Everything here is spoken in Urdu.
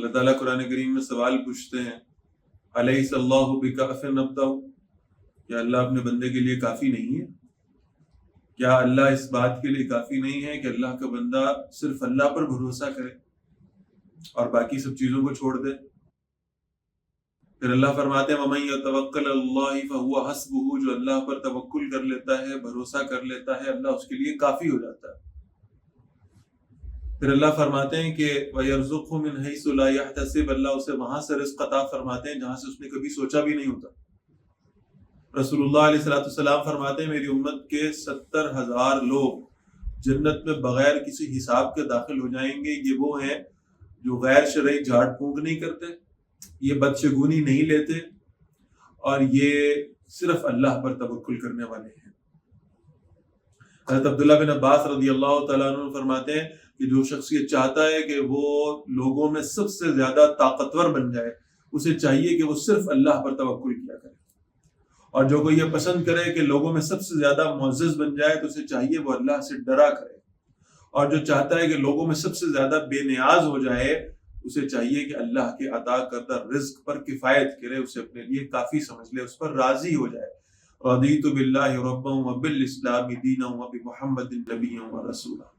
اللہ تعالیٰ قرآن کریم میں سوال پوچھتے ہیں، الیس اللہ بکاف عبدہ، کیا اللہ اپنے بندے کے لیے کافی نہیں ہے؟ کیا اللہ اس بات کے لیے کافی نہیں ہے کہ اللہ کا بندہ صرف اللہ پر بھروسہ کرے اور باقی سب چیزوں کو چھوڑ دے؟ پھر اللہ فرماتے ہیں وَمَن يَتَوَکَّلْ عَلَى اللَّهِ فَهُوَ حَسْبُهُ، جو اللہ پر توکل کر لیتا ہے، بھروسہ کر لیتا ہے، اللہ اس کے لیے کافی ہو جاتا ہے۔ پھر اللہ فرماتے ہیں کہ وَيَرْزُقْهُ مِنْ حَيْثُ لَا يَحْتَسِبُ، اللہ اسے وہاں سے رزق عطا فرماتے ہیں جہاں سے اس نے کبھی سوچا بھی نہیں ہوتا۔ رسول اللہ علیہ السلام فرماتے ہیں میری امت کے 70,000 لوگ جنت میں بغیر کسی حساب کے داخل ہو جائیں گے۔ یہ وہ ہیں جو غیر شرعی جھاڑ پھونک نہیں کرتے، یہ بدشگونی نہیں لیتے، اور یہ صرف اللہ پر توکل کرنے والے ہیں۔ حضرت عبداللہ بن عباس رضی اللہ تعالیٰ عنہ فرماتے ہیں کہ جو شخص یہ چاہتا ہے کہ وہ لوگوں میں سب سے زیادہ طاقتور بن جائے، اسے چاہیے کہ وہ صرف اللہ پر توکل کیا کرے، اور جو کوئی یہ پسند کرے کہ لوگوں میں سب سے زیادہ معزز بن جائے تو اسے چاہیے وہ اللہ سے ڈرا کرے، اور جو چاہتا ہے کہ لوگوں میں سب سے زیادہ بے نیاز ہو جائے اسے چاہیے کہ اللہ کے عطا کردہ رزق پر کفایت کرے، اسے اپنے لیے کافی سمجھ لے، اس پر راضی ہو جائے۔ رضیت باللہ ربا وبالاسلام دینا وبمحمد نبیا ورسولا۔